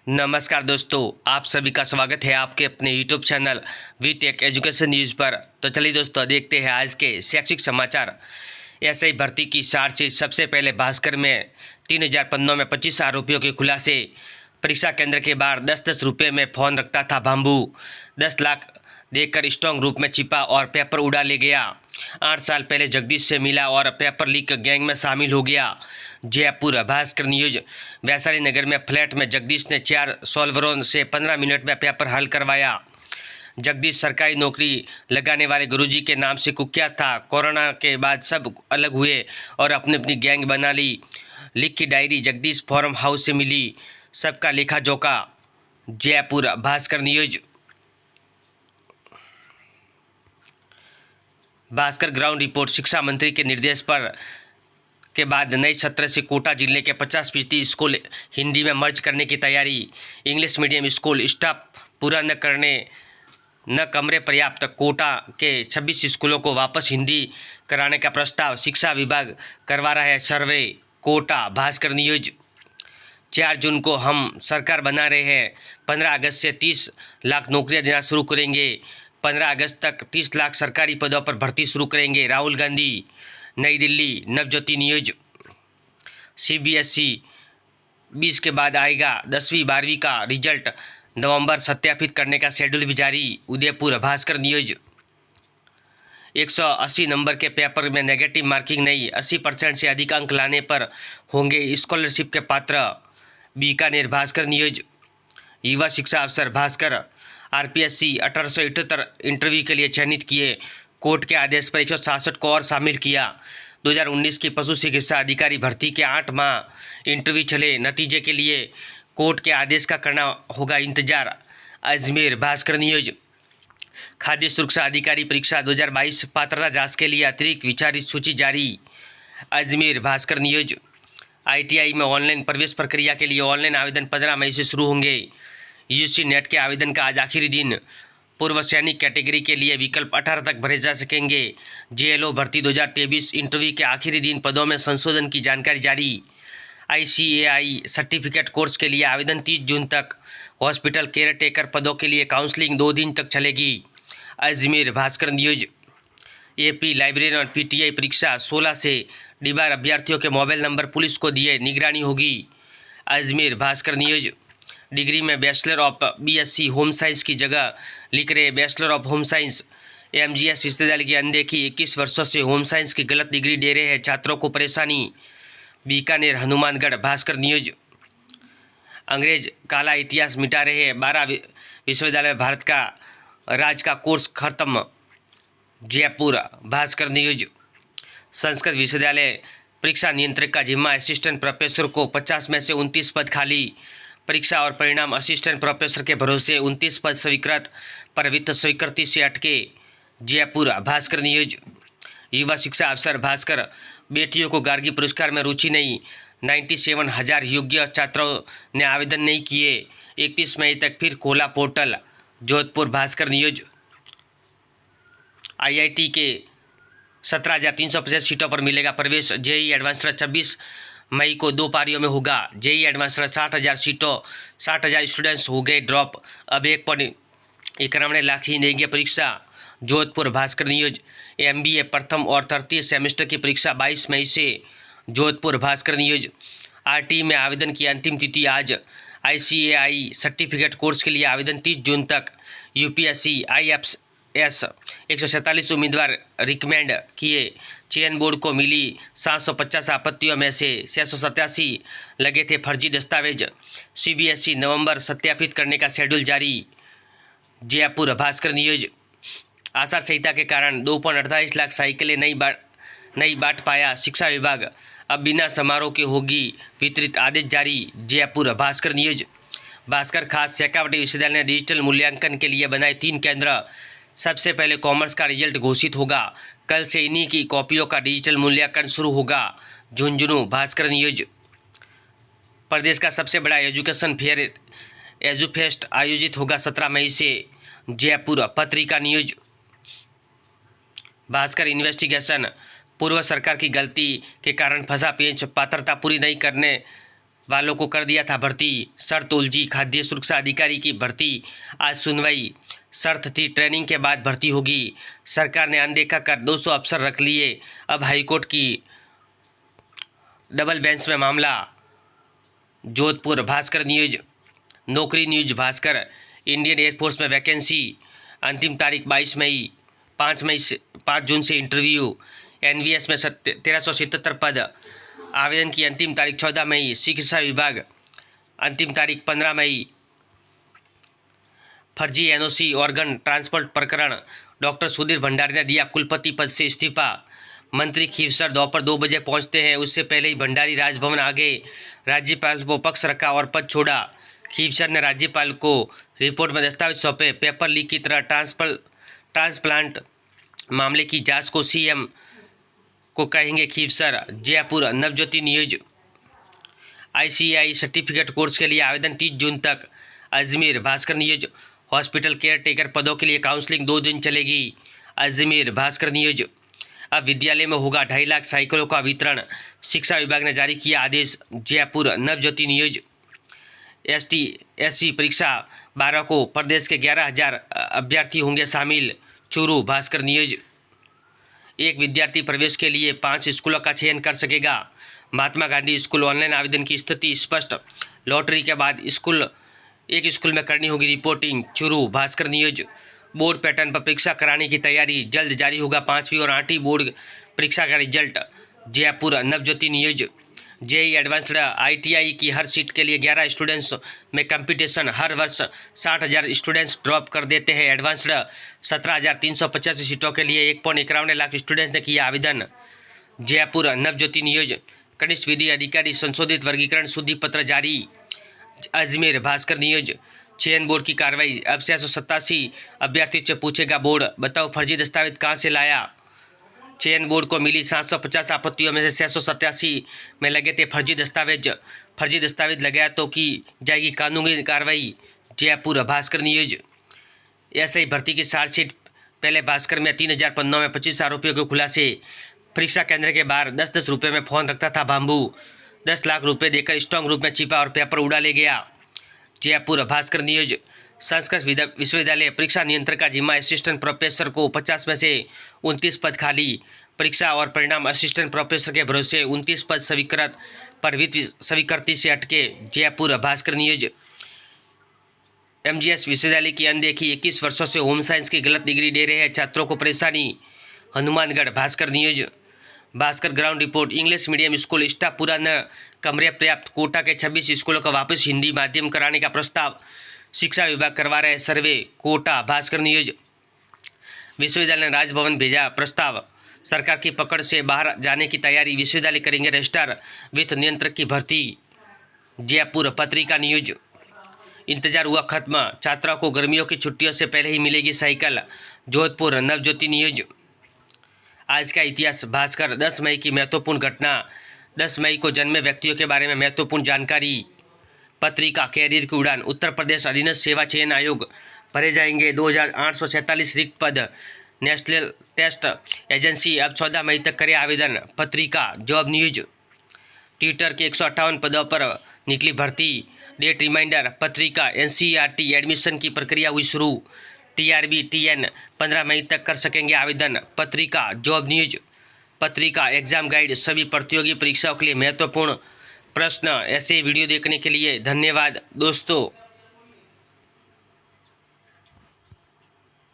नमस्कार दोस्तों, आप सभी का स्वागत है आपके अपने YouTube channel we tech education news पर। तो चलिए दोस्तों, देखते हैं आज के शैक्षिक समाचार। एसआई भर्ती की चार्जशीट। सबसे पहले भास्कर में 3000 पन्नों में 25 आरोपियों के खुलासे। परीक्षा केंद्र के बाहर 10-10 रुपये में फ़ोन रखता था बाम्बू। 10 लाख देकर स्ट्रॉन्ग रूप में छिपा और पेपर उड़ा ले गया। 8 साल पहले जगदीश से मिला और पेपर लीक गैंग में शामिल हो गया। जयपुर भास्कर न्यूज। वैशाली नगर में फ्लैट में जगदीश ने 4 सॉल्वरों से 15 मिनट में पेपर हल करवाया। जगदीश सरकारी नौकरी लगाने वाले गुरुजी के नाम से कुख्यात था। कोरोना के बाद सब अलग हुए और अपनी अपनी गैंग बना ली। लीक की डायरी जगदीश फॉर्म हाउस से मिली। सबका लेखा जोखा। Jaipur Bhaskar news. Bhaskar ground report. शिक्षा मंत्री के निर्देश पर के बाद नए सत्र से कोटा जिले के 50% स्कूल हिंदी में मर्ज करने की तैयारी। इंग्लिश मीडियम स्कूल स्टाफ पूरा न करने न कमरे पर्याप्त। कोटा के 26 स्कूलों को वापस हिंदी कराने का प्रस्ताव। शिक्षा विभाग करवा रहा है सर्वे। कोटा भास्कर न्यूज। 4 जून को हम सरकार बना रहे हैं। 15 अगस्त से 30 लाख नौकरियां देना शुरू करेंगे। 15 अगस्त तक 30 लाख सरकारी पदों पर भर्ती शुरू करेंगे। राहुल गांधी। नई दिल्ली। नवज्योति न्यूज। सीबीएसई 20 के बाद आएगा 10वीं 12वीं का रिजल्ट। नवंबर सत्यापित करने का शेड्यूल भी जारी। उदयपुर भास्कर न्यूज। 180 नंबर के पेपर में नेगेटिव मार्किंग नहीं। 80% से अधिक अंक लाने पर होंगे स्कॉलरशिप के पात्र। बीकानेर भास्कर न्यूज। युवा शिक्षा अफसर भास्कर। आरपीएससी 1878 इंटरव्यू के लिए चयनित किए। कोर्ट के आदेश पर 166 को और शामिल किया। 2019 की पशु चिकित्सा अधिकारी भर्ती के 8 माह इंटरव्यू चले। नतीजे के लिए कोर्ट के आदेश का करना होगा इंतजार। अजमेर भास्कर न्यूज। खाद्य सुरक्षा अधिकारी परीक्षा 2022 पात्रता जांच के लिए अतिरिक्त विचारित सूची जारी। अजमेर भास्कर न्यूज। आईटीआई में ऑनलाइन प्रवेश प्रक्रिया के लिए ऑनलाइन आवेदन 15 मई से शुरू होंगे। यूजी नेट के आवेदन का आज आखिरी दिन। पूर्व सैनिक कैटेगरी के लिए विकल्प 18 तक भरे जा सकेंगे। जेएलओ भर्ती 2023 इंटरव्यू के आखिरी दिन। पदों में संशोधन की जानकारी जारी। आईसीएआई सर्टिफिकेट कोर्स के लिए आवेदन 30 जून तक। हॉस्पिटल केयर टेकर पदों के लिए काउंसलिंग 2 दिन तक चलेगी। Ajmer Bhaskar news. AP librarian और पीटीआई परीक्षा 16 से डीबार अभ्यर्थियों के मोबाइल नंबर पुलिस को दिए निगरानी होगी। अजमेर भास्कर न्यूज। डिग्री में bachelor of BSc home science की जगह लिख रहे bachelor of home science. MGS विश्वविद्यालय की अनदेखी। 21 वर्षों से होम साइंस की गलत डिग्री दे रहे हैं छात्रों को परेशानी। बीकानेर हनुमानगढ़ भास्कर न्यूज। अंग्रेज काला इतिहास मिटा रहे हैं। 12 विश्वविद्यालय भारत का राज का कोर्स खत्म। जयपुर भास्कर न्यूज। संस्कृत विश्वविद्यालय परीक्षा नियंत्रक का जिम्मा। असिस्टेंट प्रोफेसर को 50 में से 29 पद खाली। परीक्षा और परिणाम असिस्टेंट प्रोफेसर के भरोसे। 29 पद स्वीकृत पर वित्त स्वीकृति से अटके। जयपुर भास्कर न्यूज। युवा शिक्षा अफसर भास्कर। बेटियों को गार्गी पुरस्कार में रुचि नहीं। 97,000 योग्य छात्रों ने आवेदन नहीं किए। 31 मई तक फिर खोला portal. Jodhpur Bhaskar news. IIT के 17,350 सीटों पर मिलेगा प्रवेश। जेईई एडवांस 26 मई को 2 पारियों में होगा। जेईई एडवांस 60,000 सीटों 60,000 स्टूडेंट्स हो गए ड्रॉप। अब 1.91 लाख ही देंगे परीक्षा। जोधपुर भास्कर न्यूज। एमबीए प्रथम और तृतीय सेमेस्टर की परीक्षा 22 मई से। जोधपुर भास्कर न्यूज। आरटी में आवेदन की अंतिम तिथि आज। आईसीएआई सर्टिफिकेट कोर्स के लिए आवेदन 30 जून तक। यूपीएससी आईएफएस 147 उम्मीदवार रिकमेंड किए। चयन बोर्ड को मिली 750 आपत्तियों में से 687 लगे थे फर्जी दस्तावेज। सीबीएसई नवंबर सत्यापित करने का शेड्यूल जारी। जयपुर भास्कर न्यूज। आचार संहिता के कारण 2.48 लाख साइकिलें नहीं बांट पाया शिक्षा विभाग। अब बिना समारोह के होगी वितरित। आदेश जारी। जयपुर भास्कर न्यूज। भास्कर खास। शेखावटी विश्वविद्यालय ने डिजिटल मूल्यांकन के लिए बनाए 3 केंद्र। सबसे पहले कॉमर्स का रिजल्ट घोषित होगा। कल से इन्हीं की कॉपियों का डिजिटल मूल्यांकन शुरू होगा। झुंझुनू भास्कर न्यूज। प्रदेश का सबसे बड़ा एजुकेशन फेयर एजुफेस्ट आयोजित होगा 17 मई से। जयपुर पत्रिका न्यूज। भास्कर इन्वेस्टिगेशन। पूर्व सरकार की गलती के कारण फंसा पेंच। पात्रता पूरी नहीं करने वालों को कर दिया था भर्ती, शर्त उलझी। खाद्य सुरक्षा अधिकारी की भर्ती आज सुनवाई, शर्त थी ट्रेनिंग के बाद भर्ती होगी। सरकार ने अनदेखा कर 200 अफसर रख लिए, अब हाईकोर्ट की डबल बेंच में मामला। जोधपुर भास्कर न्यूज, नौकरी न्यूज भास्कर, इंडियन एयरफोर्स में वैकेंसी, अंतिम तारीख 22 मई, 5 जून से इंटरव्यू। एनवीएस में 1377 पद, आवेदन की अंतिम तारीख 14 मई। शिक्षा विभाग, अंतिम तारीख 15 मई। फर्जी एनओसी ऑर्गन ट्रांसपोर्ट प्रकरण, डॉक्टर सुधीर भंडारी ने दिया कुलपति पद से इस्तीफा। मंत्री खीवसर दोपहर 2 बजे पहुंचते हैं, उससे पहले ही भंडारी राजभवन आ गए। राज्यपाल को पक्ष रखा और पद छोड़ा। खीवसर ने राज्यपाल को रिपोर्ट में दस्तावेज सौंपे। पेपर लीक की तरह ट्रांसप्लांट मामले की जांच को सीएम को कहेंगे Khinvsar. Jaipur Navjyoti news, ICI certificate course के लिए आवेदन 30 जून तक। Ajmer Bhaskar news, hospital care taker पदों के लिए काउंसलिंग 2 दिन चलेगी। अजमेर भास्कर न्यूज, अब विद्यालय में होगा 2.5 लाख साइकिलों का वितरण, शिक्षा विभाग ने जारी किया आदेश। जयपुर नवज्योति न्यूज, ST/SC परीक्षा 12 को, प्रदेश के 11,000 अभ्यर्थी होंगे शामिल। चूरू भास्कर न्यूज, एक विद्यार्थी प्रवेश के लिए 5 स्कूलों का चयन कर सकेगा। महात्मा गांधी स्कूल ऑनलाइन आवेदन की स्थिति स्पष्ट, लॉटरी के बाद एक स्कूल में करनी होगी reporting. Churu Bhaskar news, board pattern पर परीक्षा कराने की तैयारी, जल्द जारी होगा 5वीं और 8वीं बोर्ड परीक्षा का result. Jaipur Navjyoti news, JEE advanced ITI की हर सीट के लिए 11 स्टूडेंट्स में कंपटीशन, हर वर्ष 60,000 स्टूडेंट्स ड्रॉप कर देते हैं। एडवांस्ड 17,385 सीटों के लिए 1.51 लाख स्टूडेंट्स ने किया आवेदन। जयपुर नवज्योति न्यूज, कनिष्ठ विधि अधिकारी संशोधित वर्गीकरण शुद्धि पत्र जारी। अजमेर भास्कर न्यूज, चयन बोर्ड की कार्रवाई, अब 687 अभ्यर्थियों से पूछेगा बोर्ड, बताओ फर्जी दस्तावेज कहां से लाया। चयन बोर्ड को मिली 750 आपत्तियों में से 687 में लगे थे फर्जी दस्तावेज लगाया तो की जाएगी कानूनी कार्रवाई। जयपुर भास्कर न्यूज, एसआई भर्ती की चार्जशीट, पहले भास्कर में 3000 पन्नों में 25 आरोपियों के खुलासे। परीक्षा केंद्र के बाहर 10-10 रुपये में फोन रखता था बाम्बू, 10 लाख रुपए देकर स्ट्रांग रूम में छिपा और पेपर उड़ा ले गया। जयपुर भास्कर न्यूज, संस्कृत विश्वविद्यालय परीक्षा नियंत्रक का जिम्मा, असिस्टेंट प्रोफेसर को 50 में से 29 पद खाली। परीक्षा और परिणाम असिस्टेंट प्रोफेसर के भरोसे, 29 पद स्वीकृत पर वित्त स्वीकृति से अटके। जयपुर भास्कर न्यूज, MGS विश्वविद्यालय की अनदेखी, 21 वर्षों से होम साइंस की गलत डिग्री दे रहे हैं छात्रों को परेशानी। Hanumangarh Bhaskar news, Bhaskar ground report, English medium school staff पूरा न, कमरे पर्याप्त। कोटा के 26 स्कूलों का वापस हिंदी माध्यम कराने का प्रस्ताव, शिक्षा विभाग करवा रहे सर्वे। कोटा भास्कर न्यूज, विश्वविद्यालय ने राजभवन भेजा प्रस्ताव, सरकार की पकड़ से बाहर जाने की तैयारी, विश्वविद्यालय करेंगे रजिस्ट्रार वित्त नियंत्रक की भर्ती। जयपुर पत्रिका न्यूज, इंतजार हुआ खत्म, छात्रों को गर्मियों की छुट्टियों से पहले ही मिलेगी साइकिल। जोधपुर नवज्योति न्यूज, आज का इतिहास भास्कर, 10 मई की महत्वपूर्ण घटना, 10 मई को जन्मे व्यक्तियों के बारे में महत्वपूर्ण जानकारी। पत्रिका कैरियर की उड़ान, उत्तर प्रदेश अधीनस्थ सेवा चयन आयोग, भरे जाएंगे 2846 रिक्त पद। नेशनल टेस्ट एजेंसी अब 14 मई तक करे आवेदन। पत्रिका जॉब न्यूज, ट्विटर के 158 पदों पर निकली भर्ती, डेट रिमाइंडर। पत्रिका NCERT एडमिशन की प्रक्रिया हुई शुरू, TRB TN 15 मई तक कर सकेंगे आवेदन। पत्रिका जॉब न्यूज, पत्रिका एग्जाम गाइड, सभी प्रतियोगी परीक्षाओं के लिए महत्वपूर्ण प्रश्न। ऐसे वीडियो देखने के लिए धन्यवाद दोस्तों।